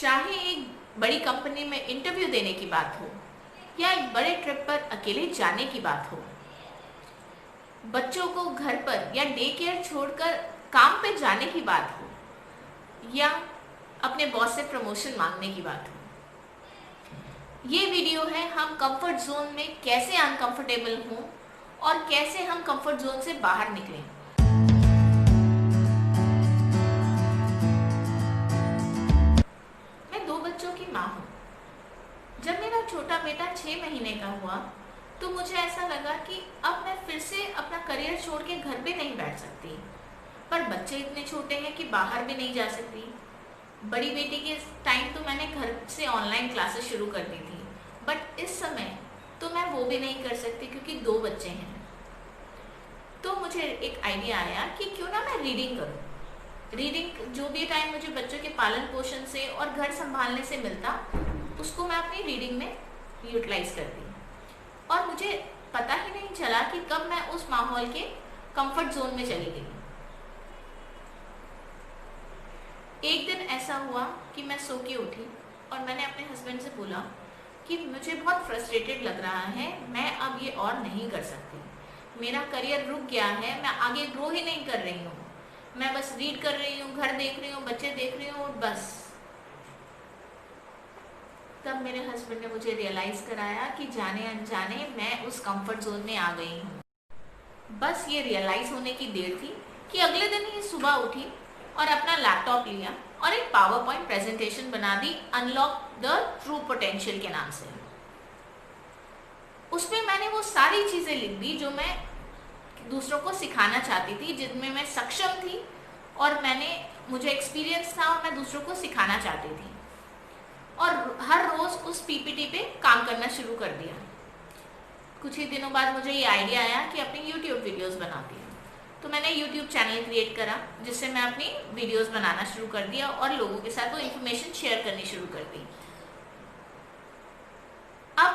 चाहे एक बड़ी कंपनी में इंटरव्यू देने की बात हो या एक बड़े ट्रिप पर अकेले जाने की बात हो, बच्चों को घर पर या डे केयर छोड़कर काम पे जाने की बात हो, या अपने बॉस से प्रमोशन मांगने की बात हो, ये वीडियो है हम कंफर्ट जोन में कैसे अनकंफर्टेबल हों और कैसे हम कंफर्ट जोन से बाहर निकलें। मैं 2 बच्चों की माँ हूँ। जब मेरा छोटा बेटा 6 महीने का हुआ तो मुझे ऐसा लगा कि अब मैं फिर से अपना करियर छोड़ के घर पे नहीं बैठ सकती, पर बच्चे इतने छोटे हैं कि बाहर भी नहीं जा सकती। बड़ी बेटी के टाइम तो मैंने घर से ऑनलाइन क्लासेस शुरू कर दी थी, बट इस समय तो मैं वो भी नहीं कर सकती क्योंकि 2 बच्चे हैं। तो मुझे एक आइडिया आया कि क्यों ना मैं रीडिंग करूं। रीडिंग जो भी टाइम मुझे बच्चों के पालन पोषण से और घर संभालने से मिलता, उसको मैं अपनी रीडिंग में यूटिलाइज करती, और मुझे पता ही नहीं चला कि कब मैं उस माहौल के कंफर्ट जोन में चली गई। एक दिन ऐसा हुआ कि मैं सो के उठी और मैंने अपने हस्बैंड से बोला कि मुझे बहुत फ्रस्ट्रेटेड लग रहा है, मैं अब ये और नहीं कर सकती, मेरा करियर रुक गया है, मैं आगे ग्रो ही नहीं कर रही हूँ, मैं बस रीड कर रही हूँ, घर देख रही हूँ, बच्चे देख रही हूँ और बस। तब मेरे हस्बैंड ने मुझे रियलाइज कराया कि जाने अनजाने मैं उस कंफर्ट जोन में आ गई हूँ। बस ये रियलाइज होने की देर थी कि अगले दिन ही सुबह उठी और अपना लैपटॉप लिया और एक पावर पॉइंट प्रेजेंटेशन बना दी, अनलॉक द ट्रू पोटेंशियल के नाम से। उसमें मैंने वो सारी चीजें लिख दी जो मैं दूसरों को सिखाना चाहती थी, जिनमें मैं सक्षम थी और मुझे एक्सपीरियंस था और मैं दूसरों को सिखाना चाहती थी। और हर रोज उस पीपीटी पे काम करना शुरू कर दिया। कुछ ही दिनों बाद मुझे ये आइडिया आया कि अपनी यूट्यूब वीडियोस बनाती हूँ, तो मैंने यूट्यूब चैनल क्रिएट करा जिससे मैं अपनी वीडियोस बनाना शुरू कर दिया और लोगों के साथ वो इन्फॉर्मेशन शेयर करनी शुरू कर दी। अब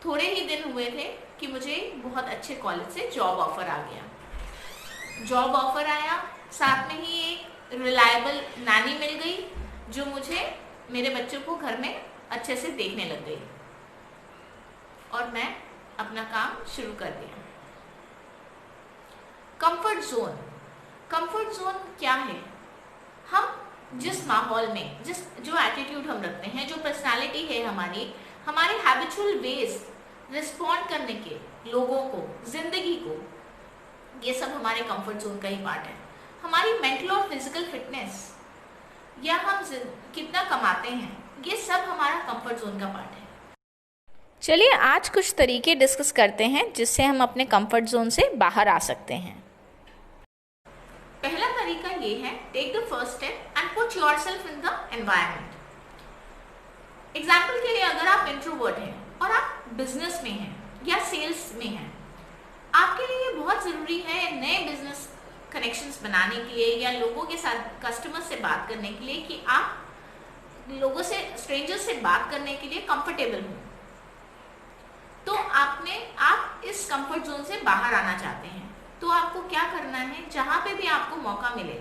थोड़े ही दिन हुए थे कि मुझे बहुत अच्छे कॉलेज से जॉब ऑफर आ गया। जॉब ऑफर आया, साथ में ही एक रिलायबल नानी मिल गई जो मुझे मेरे बच्चों को घर में अच्छे से देखने लग गई, और मैं अपना काम शुरू कर दिया। कंफर्ट जोन क्या है? हम जिस माहौल में जो एटीट्यूड हम रखते हैं, जो पर्सनालिटी है हमारे हैबिचुअल वेज रिस्पॉन्ड करने के, लोगों को, जिंदगी को, ये सब हमारे कंफर्ट जोन का ही पार्ट है। हमारी मेंटल और फिजिकल फिटनेस या हम कितना कमाते हैं, ये सब हमारा कंफर्ट जोन का पार्ट है। चलिए आज कुछ तरीके डिस्कस करते हैं जिससे हम अपने कंफर्ट जोन से बाहर आ सकते हैं। पहला तरीका ये है, take the first step and put yourself in the environment. Example के लिए, अगर आप इंट्रोवर्ट हैं और आप बिजनेस में हैं या सेल्स में हैं, आपके लिए बहुत जरूरी है नए बिजनेस कनेक्शंस बनाने के लिए या लोगों के साथ, कस्टमर से बात करने के लिए, कि आप लोगों से, स्ट्रेंजर्स से बात करने के लिए कंफर्टेबल हो। तो आप इस कंफर्ट जोन से बाहर आना चाहते हैं, तो आपको क्या करना है, जहाँ पे भी आपको मौका मिले,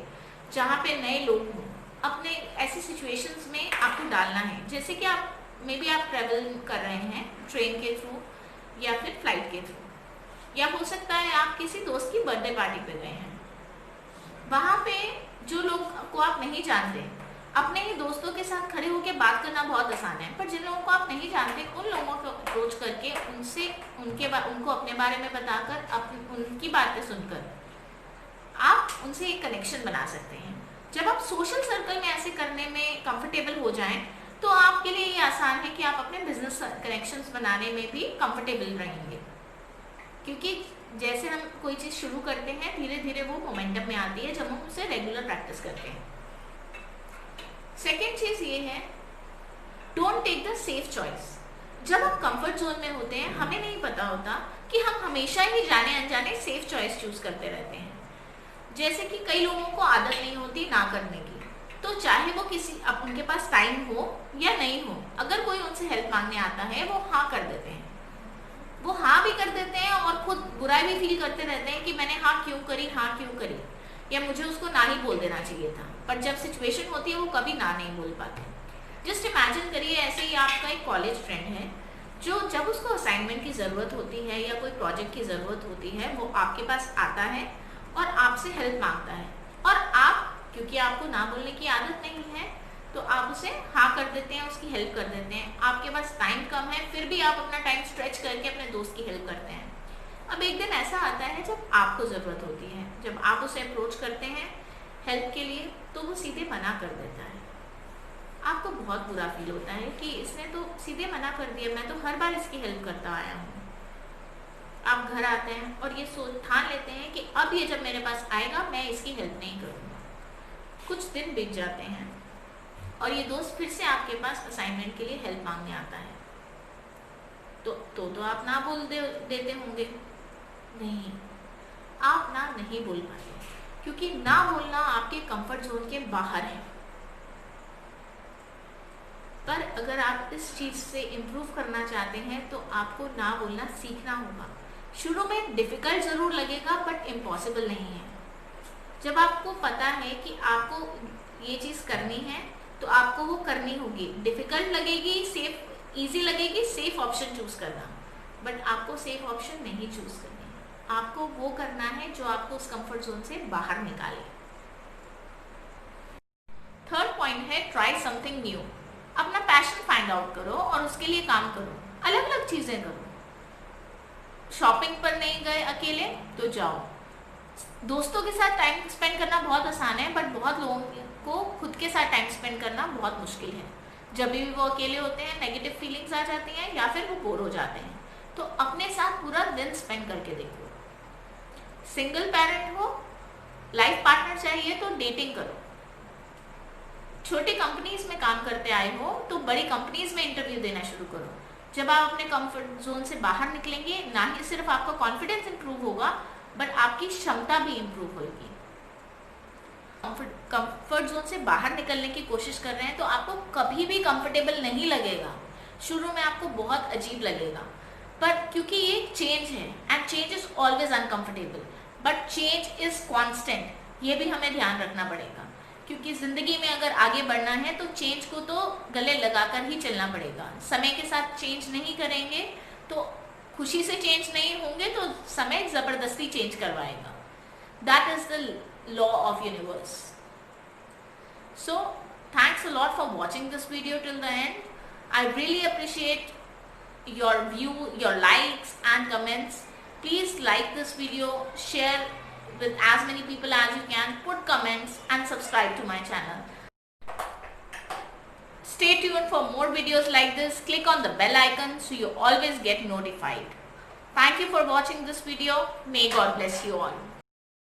जहाँ पे नए लोग हों, अपने ऐसी सिचुएशंस में आपको डालना है। जैसे कि आप ट्रेवल कर रहे हैं ट्रेन के थ्रू या फिर फ्लाइट के थ्रू, या हो सकता है आप किसी दोस्त की बर्थडे पार्टी पे गए हैं। वहाँ पे जो लोग को आप नहीं जानते, अपने ही दोस्तों के साथ खड़े होकर बात करना बहुत आसान है, पर जिन लोगों को आप नहीं जानते, उन लोगों को अप्रोच करके उनको अपने बारे में बताकर, उनकी बातें सुनकर आप उनसे एक कनेक्शन बना सकते हैं। जब आप सोशल सर्कल में ऐसे करने में कंफर्टेबल हो जाएं, तो आपके लिए ये आसान है कि आप अपने बिजनेस कनेक्शंस बनाने में भी कंफर्टेबल रहेंगे, क्योंकि जैसे हम कोई चीज़ शुरू करते हैं, धीरे धीरे वो मोमेंटम में आती है जब हम उसे रेगुलर प्रैक्टिस करते हैं। सेकेंड चीज़ ये है, don't take the safe choice. जब हम कंफर्ट जोन में होते हैं, हमें नहीं पता होता कि हम हमेशा ही जाने अनजाने सेफ चॉइस चूज करते रहते हैं। जैसे कि कई लोगों को आदत नहीं होती ना करने की, तो चाहे वो उनके पास टाइम हो या नहीं हो, अगर कोई उनसे हेल्प मांगने आता है, वो हाँ कर देते हैं। वो हाँ भी कर देते हैं और खुद बुराई भी फील करते रहते हैं कि मैंने हाँ क्यों करी, या मुझे उसको ना ही बोल देना चाहिए था। पर जब सिचुएशन होती है, वो कभी ना नहीं बोल पाते। जस्ट इमेजिन करिए ऐसे ही आपका एक कॉलेज फ्रेंड है जो जब उसको असाइनमेंट की ज़रूरत होती है या कोई प्रोजेक्ट की ज़रूरत होती है वो आपके पास आता है और आपसे हेल्प मांगता है, और आप क्योंकि आपको ना बोलने की आदत नहीं है तो आप उसे हाँ कर देते हैं, उसकी हेल्प कर देते हैं। आपके पास टाइम कम है फिर भी आप अपना टाइम स्ट्रेच करके अपने दोस्त की हेल्प करते हैं। अब एक दिन ऐसा आता है जब आपको ज़रूरत होती है, जब आप उसे अप्रोच करते हैं हेल्प के लिए तो वो सीधे मना कर देता है। आपको बहुत बुरा फील होता है कि इसने तो सीधे मना कर दिया, मैं तो हर बार इसकी हेल्प करता आया हूँ। आप घर आते हैं और ये सोच ठान लेते हैं कि अब ये जब मेरे पास आएगा मैं इसकी हेल्प नहीं करूँगा। कुछ दिन बीत जाते हैं और ये दोस्त फिर से आपके पास असाइनमेंट के लिए हेल्प मांगने आता है। तो आप ना बोल देते होंगे। नहीं, आप ना नहीं बोल पाते क्योंकि ना बोलना आपके कंफर्ट जोन के बाहर है। पर अगर आप इस चीज़ से इम्प्रूव करना चाहते हैं तो आपको ना बोलना सीखना होगा। शुरू में डिफ़िकल्ट ज़रूर लगेगा बट इम्पॉसिबल नहीं है। जब आपको पता है कि आपको ये चीज़ करनी है तो आपको वो करनी होगी। डिफ़िकल्ट लगेगी, ईजी लगेगी, सेफ ऑप्शन चूज़ करना, बट आपको सेफ ऑप्शन नहीं चूज़ करनी है। आपको वो करना है जो आपको उस कंफर्ट जोन से बाहर निकाले। थर्ड पॉइंट है ट्राई समथिंग न्यू। अपना पैशन फाइंड आउट करो और उसके लिए काम करो, अलग अलग चीज़ें करो। शॉपिंग पर नहीं गए अकेले तो जाओ। दोस्तों के साथ टाइम स्पेंड करना बहुत आसान है बट बहुत लोगों को खुद के साथ टाइम स्पेंड करना बहुत मुश्किल है। जब भी वो अकेले होते हैं नेगेटिव फीलिंग्स आ जाती हैं या फिर वो बोर हो जाते हैं, तो अपने साथ पूरा दिन स्पेंड करके देखो। सिंगल पेरेंट हो, लाइफ पार्टनर चाहिए तो डेटिंग करो। छोटी कंपनीज में काम करते आए हो तो बड़ी कंपनीज में इंटरव्यू देना शुरू करो। जब आप अपने कंफर्ट जोन से बाहर निकलेंगे ना ही सिर्फ आपका कॉन्फिडेंस इंप्रूव होगा बट आपकी क्षमता भी इंप्रूव होगी। कंफर्ट जोन से बाहर निकलने की कोशिश कर रहे हैं तो आपको कभी भी कंफर्टेबल नहीं लगेगा। शुरू में आपको बहुत अजीब लगेगा, पर क्योंकि ये चेंज है and change is always uncomfortable but change is constant, ये भी हमें ध्यान रखना पड़ेगा। क्योंकि ज़िंदगी में अगर आगे बढ़ना है तो चेंज को तो गले लगाकर ही चलना पड़ेगा। समय के साथ चेंज नहीं करेंगे तो खुशी से चेंज नहीं होंगे तो समय ज़बरदस्ती चेंज करवाएगा। That is the law of universe. So thanks a lot for watching this video till the end. I really appreciate your view, your likes and comments. Please like this video, share with as many people as you can, put comments and subscribe to my channel. Stay tuned for more videos like this. Click on the bell icon so you always get notified. Thank you for watching this video. May God bless you all.